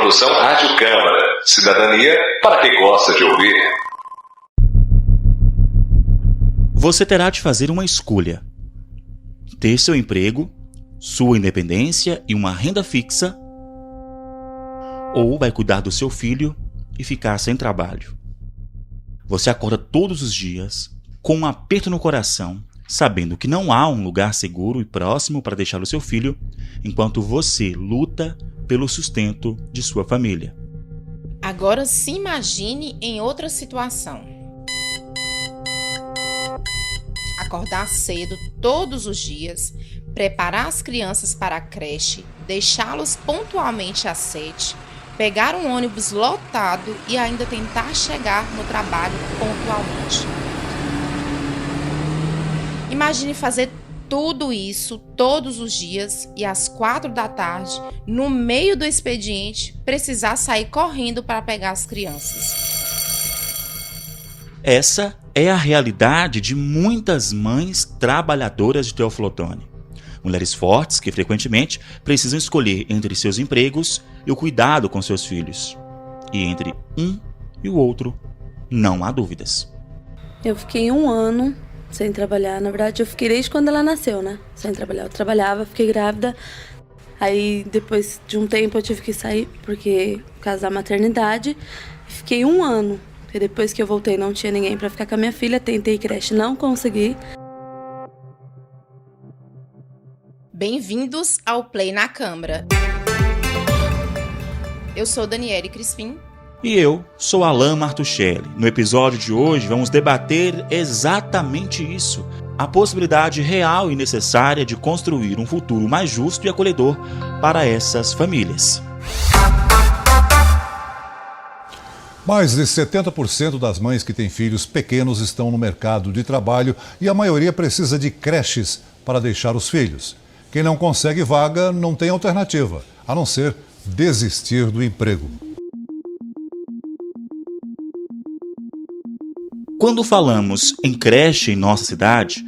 produção Rádio Câmara. Cidadania para quem gosta de ouvir. Você terá de fazer uma escolha: ter seu emprego, sua independência e uma renda fixa, ou vai cuidar do seu filho e ficar sem trabalho. Você acorda todos os dias com um aperto no coração, sabendo que não há um lugar seguro e próximo para deixar o seu filho, enquanto você luta pelo sustento de sua família. Agora se imagine em outra situação. Acordar cedo todos os dias, preparar as crianças para a creche, deixá-los pontualmente às 7, pegar um ônibus lotado e ainda tentar chegar no trabalho pontualmente. Imagine fazer tudo isso todos os dias e às 4 da tarde, no meio do expediente, precisar sair correndo para pegar as crianças. Essa é a realidade de muitas mães trabalhadoras de Teófilo Otoni. Mulheres fortes que frequentemente precisam escolher entre seus empregos e o cuidado com seus filhos. E entre um e o outro, não há dúvidas. Eu fiquei 1 ano sem trabalhar. Na verdade, eu fiquei desde quando ela nasceu, né? Sem trabalhar. Eu trabalhava, fiquei grávida. Aí, depois de um tempo, eu tive que sair por causa da maternidade. Fiquei 1 ano. E depois que eu voltei, não tinha ninguém pra ficar com a minha filha. Tentei creche, não consegui. Bem-vindos ao Play na Câmara. Eu sou Daniele Crispim. E eu sou Alan Martuchelli. No episódio de hoje vamos debater exatamente isso: a possibilidade real e necessária de construir um futuro mais justo e acolhedor para essas famílias. Mais de 70% das mães que têm filhos pequenos estão no mercado de trabalho e a maioria precisa de creches para deixar os filhos. Quem não consegue vaga não tem alternativa, a não ser desistir do emprego. Quando falamos em creche em nossa cidade,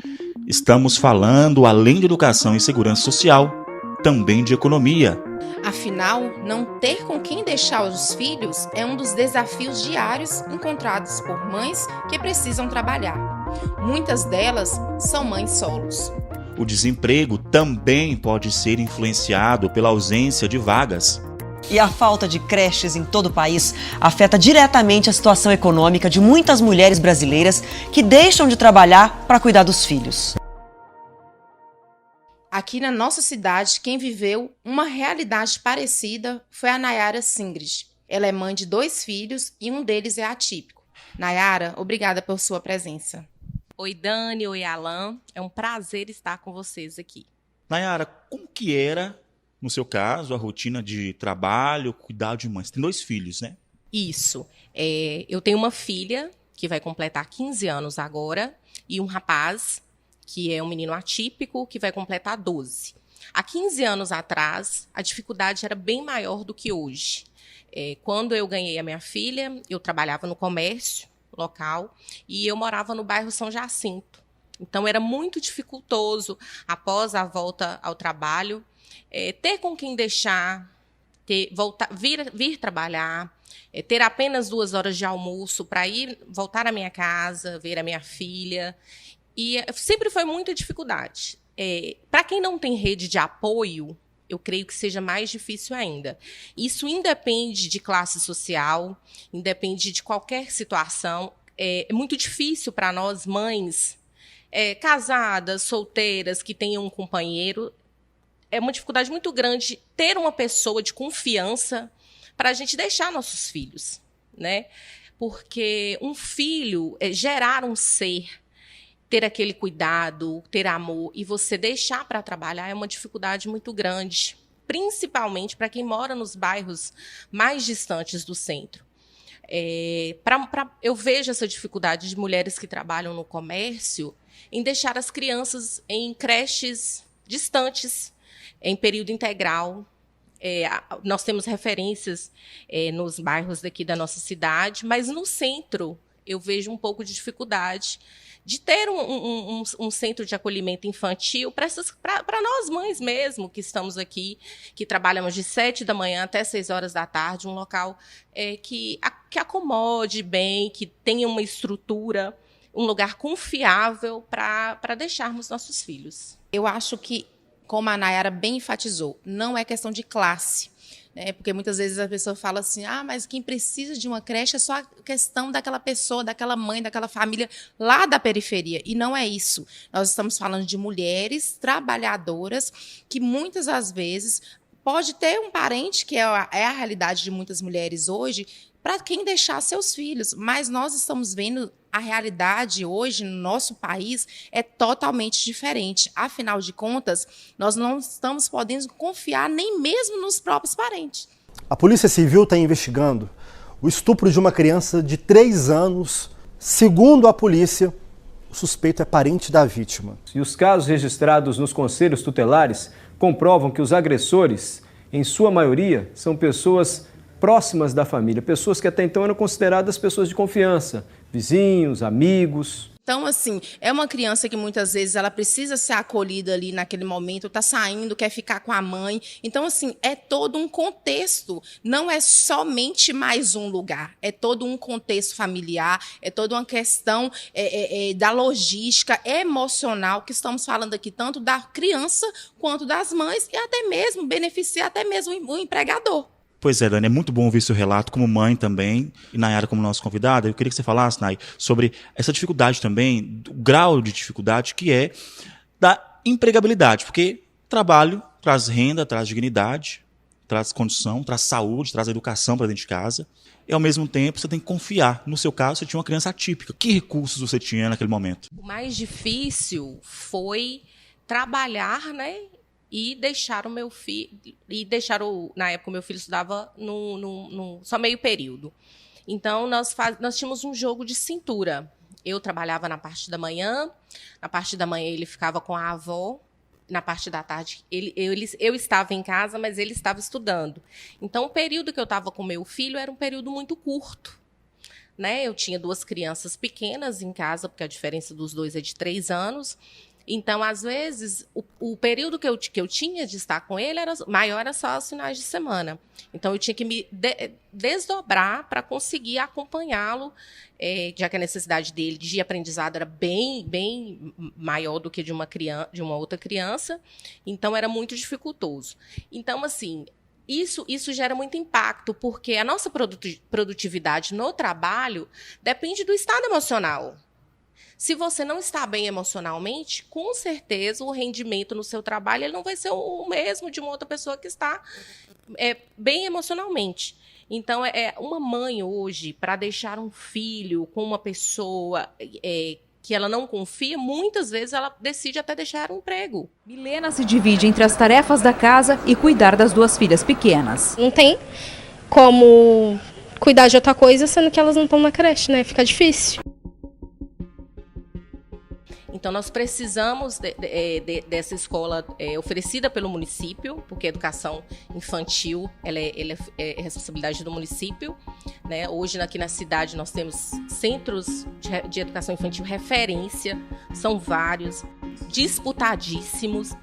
estamos falando, além de educação e segurança social, também de economia. Afinal, não ter com quem deixar os filhos é um dos desafios diários encontrados por mães que precisam trabalhar. Muitas delas são mães solos. O desemprego também pode ser influenciado pela ausência de vagas. E a falta de creches em todo o país afeta diretamente a situação econômica de muitas mulheres brasileiras que deixam de trabalhar para cuidar dos filhos. Aqui na nossa cidade, quem viveu uma realidade parecida foi a Nayara Singrid. Ela é mãe de 2 filhos e um deles é atípico. Nayara, obrigada por sua presença. Oi, Dani. Oi, Alan. É um prazer estar com vocês aqui. Nayara, como que era, no seu caso, a rotina de trabalho, cuidado de mãe? Você tem 2 filhos, né? Isso. Eu tenho uma filha que vai completar 15 anos agora e um rapaz que é um menino atípico que vai completar 12. Há 15 anos atrás, a dificuldade era bem maior do que hoje. Quando eu ganhei a minha filha, eu trabalhava no comércio local e eu morava no bairro São Jacinto. Então, era muito dificultoso, após a volta ao trabalho, ter com quem deixar, vir trabalhar, ter apenas 2 horas de almoço para voltar à minha casa, ver a minha filha. E sempre foi muita dificuldade. Para quem não tem rede de apoio, eu creio que seja mais difícil ainda. Isso independe de classe social, independe de qualquer situação. É muito difícil para nós, mães, casadas, solteiras, que tenham um companheiro. É uma dificuldade muito grande ter uma pessoa de confiança para a gente deixar nossos filhos, né? Porque um filho, gerar um ser, ter aquele cuidado, ter amor e você deixar para trabalhar é uma dificuldade muito grande, principalmente para quem mora nos bairros mais distantes do centro. Eu vejo essa dificuldade de mulheres que trabalham no comércio em deixar as crianças em creches distantes, em período integral. Nós temos referências nos bairros daqui da nossa cidade, mas no centro eu vejo um pouco de dificuldade de ter um centro de acolhimento infantil para nós mães mesmo, que estamos aqui, que trabalhamos de 7 da manhã até 6 horas da tarde, um local que acomode bem, que tenha uma estrutura, um lugar confiável para deixarmos nossos filhos. Eu acho que, como a Nayara bem enfatizou, não é questão de classe. Porque muitas vezes a pessoa fala assim, mas quem precisa de uma creche é só a questão daquela pessoa, daquela mãe, daquela família lá da periferia. E não é isso. Nós estamos falando de mulheres trabalhadoras que muitas das vezes pode ter um parente, que é a realidade de muitas mulheres hoje, para quem deixar seus filhos. Mas nós estamos vendo a realidade hoje no nosso país é totalmente diferente. Afinal de contas, nós não estamos podendo confiar nem mesmo nos próprios parentes. A Polícia Civil está investigando o estupro de uma criança de 3 anos. Segundo a polícia, o suspeito é parente da vítima. E os casos registrados nos conselhos tutelares comprovam que os agressores, em sua maioria, são pessoas próximas da família, pessoas que até então eram consideradas pessoas de confiança, vizinhos, amigos. Então, assim, é uma criança que muitas vezes ela precisa ser acolhida ali naquele momento, está saindo, quer ficar com a mãe. Então, assim, é todo um contexto. Não é somente mais um lugar. É todo um contexto familiar, é toda uma questão da logística emocional que estamos falando aqui, tanto da criança quanto das mães, e até mesmo beneficiar até mesmo o empregador. Pois é, Dani, é muito bom ouvir seu relato como mãe também, e Nayara como nossa convidada. Eu queria que você falasse, Nay, sobre essa dificuldade também, o grau de dificuldade que é da empregabilidade, porque trabalho traz renda, traz dignidade, traz condição, traz saúde, traz educação para dentro de casa, e ao mesmo tempo você tem que confiar. No seu caso, você tinha uma criança atípica. Que recursos você tinha naquele momento? O mais difícil foi trabalhar, e deixar o meu filho, na época o meu filho estudava só meio período. Então nós tínhamos um jogo de cintura. Eu trabalhava na parte da manhã ele ficava com a avó, na parte da tarde eu estava em casa, mas ele estava estudando. Então o período que eu estava com meu filho era um período muito curto. Eu tinha 2 crianças pequenas em casa, porque a diferença dos 2 é de 3 anos. Então, às vezes, o período que eu tinha de estar com ele era maior, era só os finais de semana. Então, eu tinha que me desdobrar para conseguir acompanhá-lo, já que a necessidade dele de aprendizado era bem, bem maior do que de uma outra criança. Então, era muito dificultoso. Então, assim, isso gera muito impacto, porque a nossa produtividade no trabalho depende do estado emocional. Se você não está bem emocionalmente, com certeza o rendimento no seu trabalho ele não vai ser o mesmo de uma outra pessoa que está bem emocionalmente. Então, uma mãe hoje, para deixar um filho com uma pessoa que ela não confia, muitas vezes ela decide até deixar um emprego. Milena se divide entre as tarefas da casa e cuidar das 2 filhas pequenas. Não tem como cuidar de outra coisa, sendo que elas não estão na creche, Fica difícil. Então, nós precisamos dessa escola oferecida pelo município, porque a educação infantil ela é responsabilidade do município. Hoje, aqui na cidade, nós temos centros de educação infantil referência, são vários, disputadíssimos.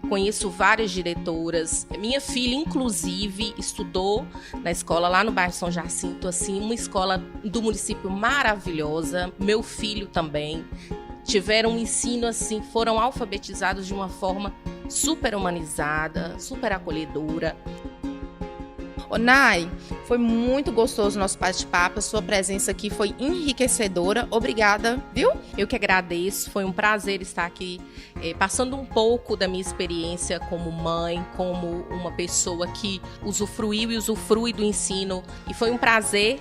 Conheço várias diretoras. Minha filha, inclusive, estudou na escola lá no bairro São Jacinto, assim, uma escola do município maravilhosa. Meu filho também. Tiveram um ensino assim, foram alfabetizados de uma forma super humanizada, super acolhedora. Nay, foi muito gostoso o nosso bate-papo, a sua presença aqui foi enriquecedora. Obrigada, viu? Eu que agradeço, foi um prazer estar aqui passando um pouco da minha experiência como mãe, como uma pessoa que usufruiu e usufrui do ensino, e foi um prazer.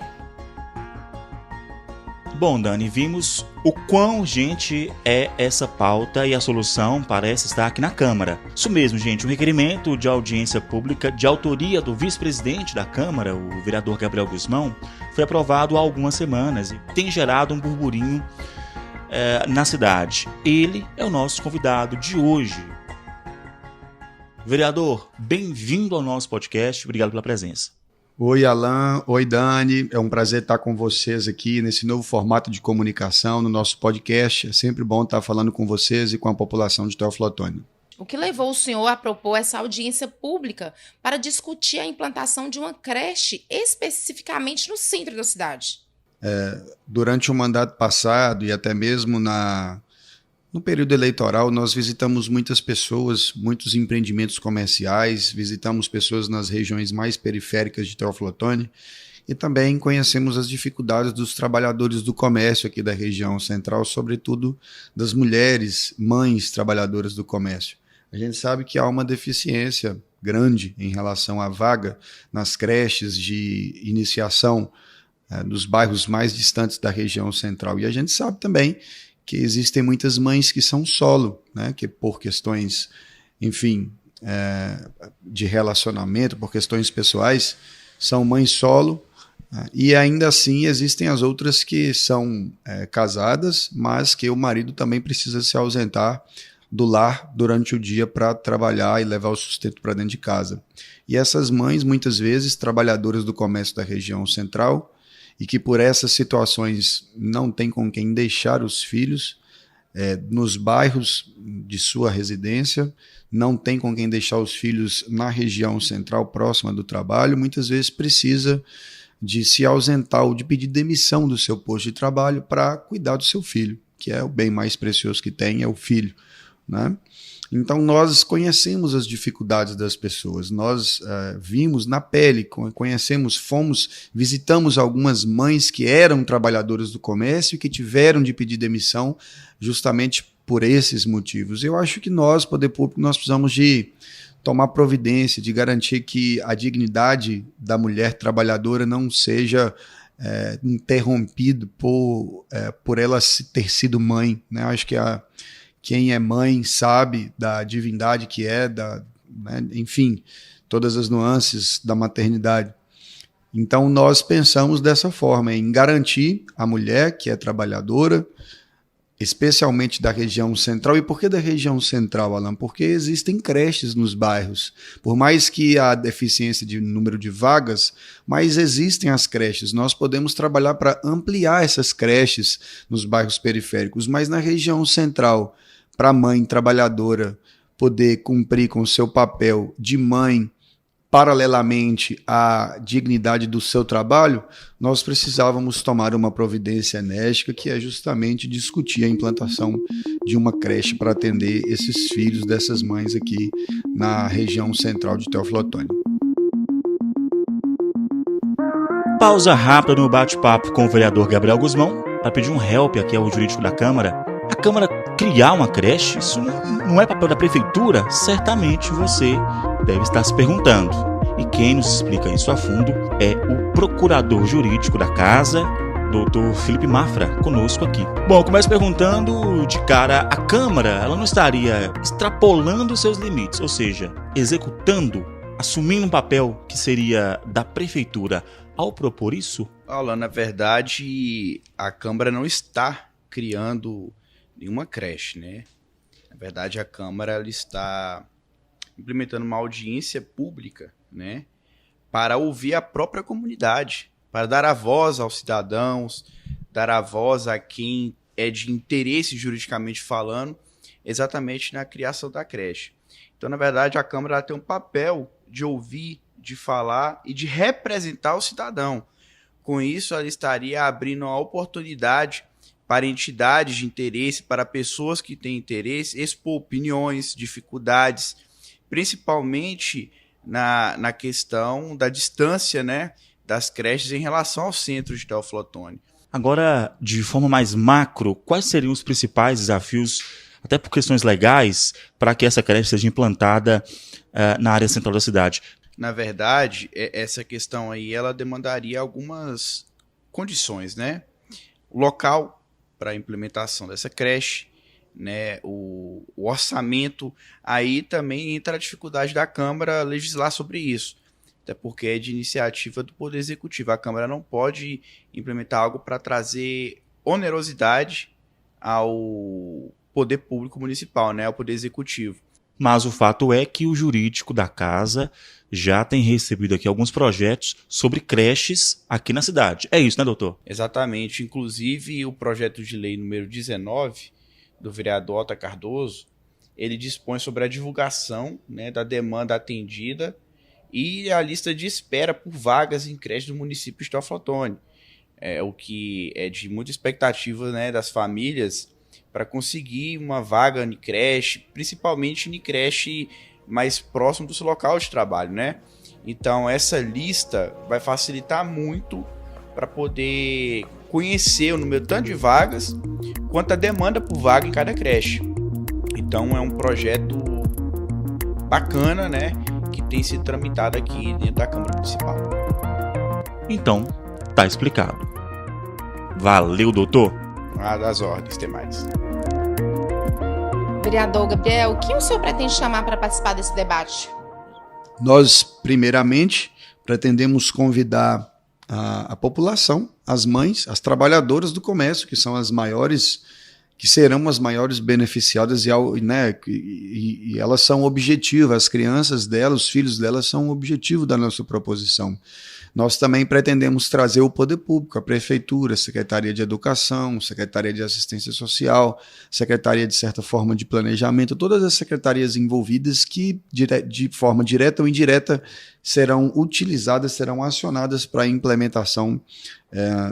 Bom, Dani, vimos o quão urgente é essa pauta e a solução parece estar aqui na Câmara. Isso mesmo, gente, um requerimento de audiência pública de autoria do vice-presidente da Câmara, o vereador Gabriel Guzmão, foi aprovado há algumas semanas e tem gerado um burburinho na cidade. Ele é o nosso convidado de hoje. Vereador, bem-vindo ao nosso podcast, obrigado pela presença. Oi, Alan. Oi, Dani. É um prazer estar com vocês aqui nesse novo formato de comunicação no nosso podcast. É sempre bom estar falando com vocês e com a população de Teófilo Otoni. O que levou o senhor a propor essa audiência pública para discutir a implantação de uma creche especificamente no centro da cidade? Durante o mandato passado e até mesmo no período eleitoral, nós visitamos muitas pessoas, muitos empreendimentos comerciais, visitamos pessoas nas regiões mais periféricas de Teófilo Otoni e também conhecemos as dificuldades dos trabalhadores do comércio aqui da região central, sobretudo das mulheres, mães trabalhadoras do comércio. A gente sabe que há uma deficiência grande em relação à vaga nas creches de iniciação dos bairros mais distantes da região central. E a gente sabe também que existem muitas mães que são solo, né, que por questões, enfim, de relacionamento, por questões pessoais, são mães solo, e ainda assim existem as outras que são casadas, mas que o marido também precisa se ausentar do lar durante o dia para trabalhar e levar o sustento para dentro de casa. E essas mães, muitas vezes, trabalhadoras do comércio da região central, e que por essas situações não têm com quem deixar os filhos nos bairros de sua residência, não tem com quem deixar os filhos na região central próxima do trabalho, muitas vezes precisa de se ausentar ou de pedir demissão do seu posto de trabalho para cuidar do seu filho, que é o bem mais precioso que tem, é o filho, né? Então nós conhecemos as dificuldades das pessoas, nós vimos na pele, conhecemos, visitamos algumas mães que eram trabalhadoras do comércio e que tiveram de pedir demissão justamente por esses motivos. Eu acho que nós, poder público, nós precisamos de tomar providência, de garantir que a dignidade da mulher trabalhadora não seja interrompida por ela ter sido mãe, né? Acho que quem é mãe sabe da divindade que é, né, enfim, todas as nuances da maternidade. Então nós pensamos dessa forma, em garantir a mulher que é trabalhadora, especialmente da região central. E por que da região central, Alan? Porque existem creches nos bairros. Por mais que há deficiência de número de vagas, mas existem as creches. Nós podemos trabalhar para ampliar essas creches nos bairros periféricos, mas na região central, para a mãe trabalhadora poder cumprir com o seu papel de mãe paralelamente à dignidade do seu trabalho, nós precisávamos tomar uma providência enérgica, que é justamente discutir a implantação de uma creche para atender esses filhos dessas mães aqui na região central de Teófilo Otoni. Pausa rápida no bate-papo com o vereador Gabriel Guzmão para pedir um help aqui ao jurídico da Câmara. A Câmara criar uma creche, isso não é papel da Prefeitura? Certamente você deve estar se perguntando. E quem nos explica isso a fundo é o procurador jurídico da Casa, Dr. Felipe Mafra, conosco aqui. Bom, eu começo perguntando de cara, a Câmara, ela não estaria extrapolando seus limites, ou seja, executando, assumindo um papel que seria da Prefeitura ao propor isso? Alan, na verdade, a Câmara não está criando nenhuma creche, né? Na verdade, a Câmara ela está implementando uma audiência pública, né, para ouvir a própria comunidade, para dar a voz aos cidadãos, dar a voz a quem é de interesse juridicamente falando, exatamente na criação da creche. Então, na verdade, a Câmara tem um papel de ouvir, de falar e de representar o cidadão. Com isso, ela estaria abrindo a oportunidade para entidades de interesse, para pessoas que têm interesse, expor opiniões, dificuldades, principalmente na questão da distância, né, das creches em relação ao centro de Teófilo Otoni. Agora, de forma mais macro, quais seriam os principais desafios, até por questões legais, para que essa creche seja implantada na área central da cidade? Na verdade, essa questão aí ela demandaria algumas condições, né? O local para a implementação dessa creche, né, o orçamento, aí também entra a dificuldade da Câmara legislar sobre isso, até porque é de iniciativa do Poder Executivo. A Câmara não pode implementar algo para trazer onerosidade ao Poder Público Municipal, né, ao Poder Executivo. Mas o fato é que o jurídico da casa já tem recebido aqui alguns projetos sobre creches aqui na cidade. É isso, né, doutor? Exatamente. Inclusive, o projeto de lei número 19, do vereador Ota Cardoso, ele dispõe sobre a divulgação, né, da demanda atendida e a lista de espera por vagas em creche do município de Teoflotone. O que é de muita expectativa, né, das famílias para conseguir uma vaga em creche, principalmente em creche mais próximo do seu local de trabalho, né? Então, essa lista vai facilitar muito para poder conhecer o número tanto de vagas quanto a demanda por vaga em cada creche. Então, é um projeto bacana, né? Que tem sido tramitado aqui dentro da Câmara Municipal. Então, tá explicado. Valeu, doutor. Das ordens, tem mais. Vereador Gabriel, quem o senhor pretende chamar para participar desse debate? Nós, primeiramente, pretendemos convidar a população, as mães, as trabalhadoras do comércio, que são as maiores, que serão as maiores beneficiadas e elas são objetivas, as crianças delas, os filhos delas são o objetivo da nossa proposição. Nós também pretendemos trazer o poder público, a Prefeitura, a Secretaria de Educação, Secretaria de Assistência Social, Secretaria, de certa forma, de Planejamento, todas as secretarias envolvidas que, de forma direta ou indireta, serão utilizadas, serão acionadas para a implementação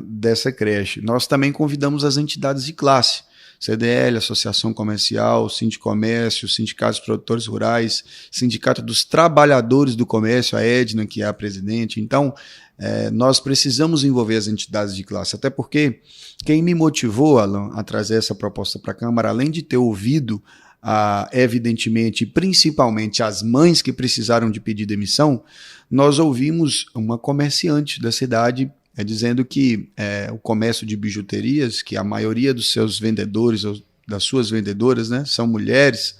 dessa creche. Nós também convidamos as entidades de classe, CDL, Associação Comercial, Sindicomércio, Sindicatos de Produtores Rurais, Sindicato dos Trabalhadores do Comércio, a Edna, que é a presidente. Então, nós precisamos envolver as entidades de classe, até porque quem me motivou, Alan, a trazer essa proposta para a Câmara, além de ter ouvido, evidentemente, principalmente as mães que precisaram de pedir demissão, nós ouvimos uma comerciante da cidade dizendo que o comércio de bijuterias, que a maioria dos seus vendedores, ou das suas vendedoras, né, são mulheres,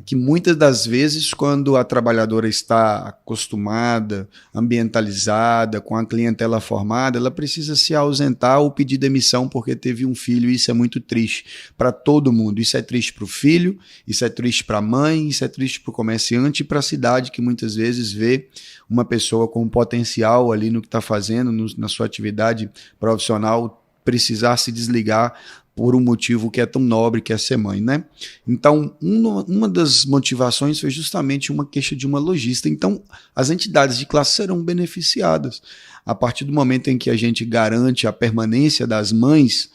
que muitas das vezes, quando a trabalhadora está acostumada, ambientalizada, com a clientela formada, ela precisa se ausentar ou pedir demissão porque teve um filho, e isso é muito triste para todo mundo. Isso é triste para o filho, isso é triste para a mãe, isso é triste para o comerciante e para a cidade, que muitas vezes vê uma pessoa com potencial ali no que está fazendo, na sua atividade profissional, precisar se desligar por um motivo que é tão nobre, que é ser mãe, né? Então, uma das motivações foi justamente uma queixa de uma lojista. Então, as entidades de classe serão beneficiadas. A partir do momento em que a gente garante a permanência das mães,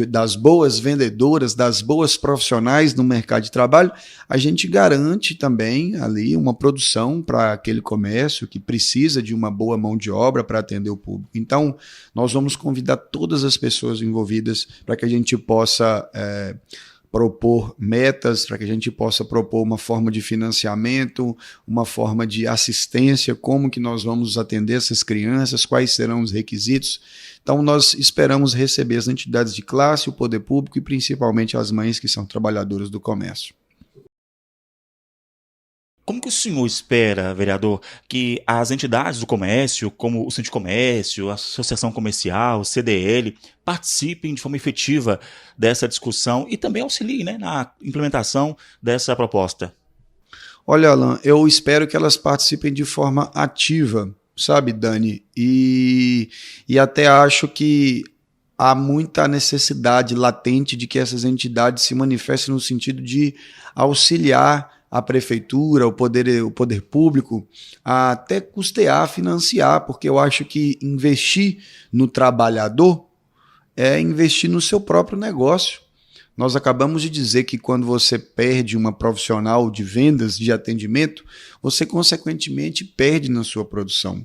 das boas vendedoras, das boas profissionais no mercado de trabalho, a gente garante também ali uma produção para aquele comércio que precisa de uma boa mão de obra para atender o público. Então, nós vamos convidar todas as pessoas envolvidas para que a gente possa propor metas, para que a gente possa propor uma forma de financiamento, uma forma de assistência, como que nós vamos atender essas crianças, quais serão os requisitos. Então, nós esperamos receber as entidades de classe, o poder público e principalmente as mães que são trabalhadoras do comércio. Como que o senhor espera, vereador, que as entidades do comércio, como o Sindicomércio, a Associação Comercial, o CDL, participem de forma efetiva dessa discussão e também auxiliem, né, na implementação dessa proposta? Olha, Alan, eu espero que elas participem de forma ativa, sabe, Dani? E até acho que há muita necessidade latente de que essas entidades se manifestem no sentido de auxiliar a prefeitura, o poder público, a até custear, financiar, porque eu acho que investir no trabalhador é investir no seu próprio negócio. Nós acabamos de dizer que quando você perde uma profissional de vendas, de atendimento, você consequentemente perde na sua produção.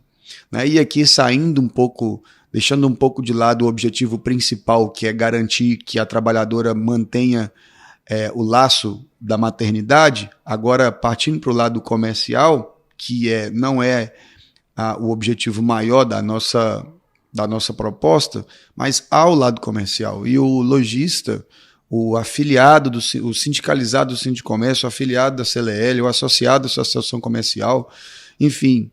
E aqui saindo um pouco, deixando um pouco de lado o objetivo principal, que é garantir que a trabalhadora mantenha o laço da maternidade, agora partindo para o lado comercial, que não é o objetivo maior da nossa proposta, mas ao lado comercial. E o lojista, o afiliado, o sindicalizado do Sindicomércio, o afiliado da CLL, o associado da Associação Comercial, enfim,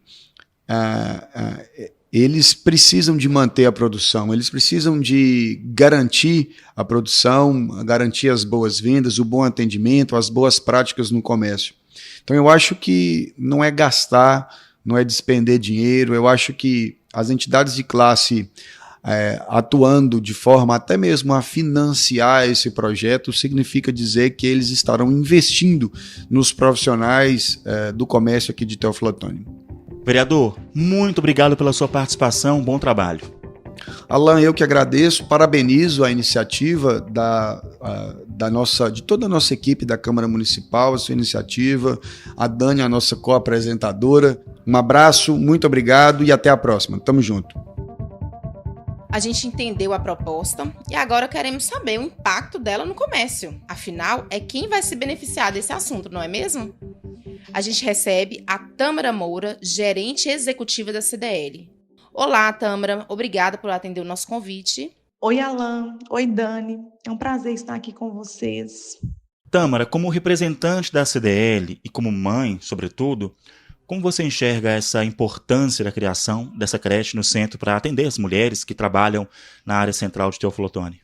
eles precisam de manter a produção, eles precisam de garantir a produção, garantir as boas vendas, o bom atendimento, as boas práticas no comércio. Então eu acho que não é gastar, não é despender dinheiro, eu acho que as entidades de classe atuando de forma até mesmo a financiar esse projeto significa dizer que eles estarão investindo nos profissionais do comércio aqui de Teófilo Otoni. Vereador, muito obrigado pela sua participação, bom trabalho. Alan, eu que agradeço, parabenizo a iniciativa de toda a nossa equipe da Câmara Municipal, a sua iniciativa, a Dani, a nossa co-apresentadora. Um abraço, muito obrigado e até a próxima. Tamo junto. A gente entendeu a proposta e agora queremos saber o impacto dela no comércio. Afinal, é quem vai se beneficiar desse assunto, não é mesmo? A gente recebe a Tâmara Moura, gerente executiva da CDL. Olá, Tâmara. Obrigada por atender o nosso convite. Oi, Alan. Oi, Dani. É um prazer estar aqui com vocês. Tâmara, como representante da CDL e como mãe, sobretudo, como você enxerga essa importância da criação dessa creche no centro para atender as mulheres que trabalham na área central de Teófilo Otoni?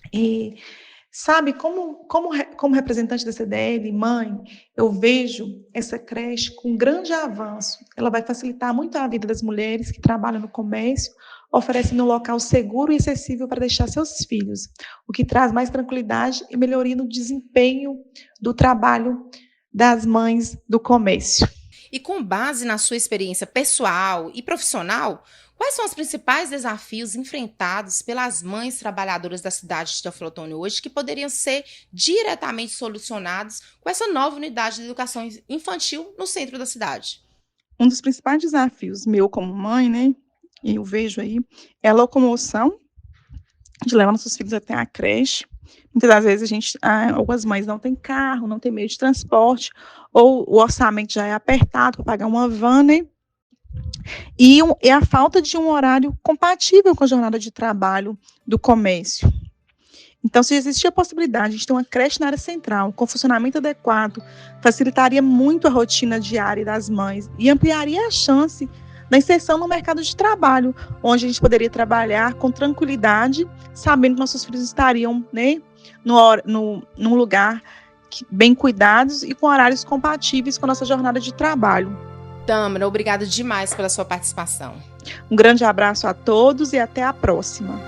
Sabe, como representante da CDL, mãe, eu vejo essa creche com grande avanço. Ela vai facilitar muito a vida das mulheres que trabalham no comércio, oferecendo um local seguro e acessível para deixar seus filhos, o que traz mais tranquilidade e melhoria no desempenho do trabalho das mães do comércio. E com base na sua experiência pessoal e profissional, quais são os principais desafios enfrentados pelas mães trabalhadoras da cidade de Teófilo Otoni hoje que poderiam ser diretamente solucionados com essa nova unidade de educação infantil no centro da cidade? Um dos principais desafios meu como mãe, né, eu vejo aí, é a locomoção de levar nossos filhos até a creche. Muitas das vezes algumas mães não têm carro, não têm meio de transporte, ou o orçamento já é apertado para pagar uma van, né? E a falta de um horário compatível com a jornada de trabalho do comércio. Então, se existir a possibilidade de ter uma creche na área central, com funcionamento adequado, facilitaria muito a rotina diária das mães e ampliaria a chance da inserção no mercado de trabalho, onde a gente poderia trabalhar com tranquilidade, sabendo que nossos filhos estariam, né, num lugar bem cuidados e com horários compatíveis com a nossa jornada de trabalho. Tâmara, obrigada demais pela sua participação. Um grande abraço a todos e até a próxima.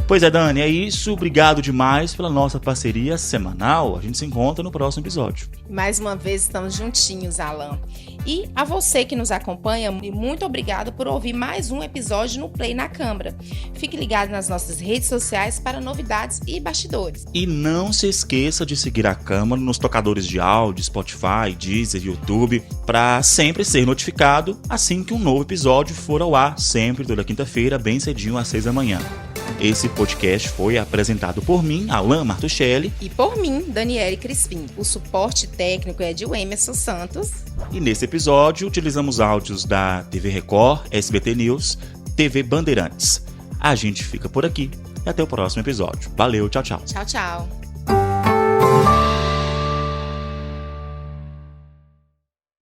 Pois é, Dani, é isso. Obrigado demais pela nossa parceria semanal. A gente se encontra no próximo episódio. Mais uma vez estamos juntinhos, Alan. E a você que nos acompanha, muito obrigado por ouvir mais um episódio no Play na Câmara. Fique ligado nas nossas redes sociais para novidades e bastidores. E não se esqueça de seguir a Câmara nos tocadores de áudio, Spotify, Deezer, YouTube, para sempre ser notificado assim que um novo episódio for ao ar, sempre toda quinta-feira, bem cedinho às 6 da manhã. Esse podcast foi apresentado por mim, Alan Martuchelli. E por mim, Daniele Crispim. O suporte técnico é de Emerson Santos. E nesse episódio, utilizamos áudios da TV Record, SBT News, TV Bandeirantes. A gente fica por aqui e até o próximo episódio. Valeu, tchau, tchau. Tchau, tchau.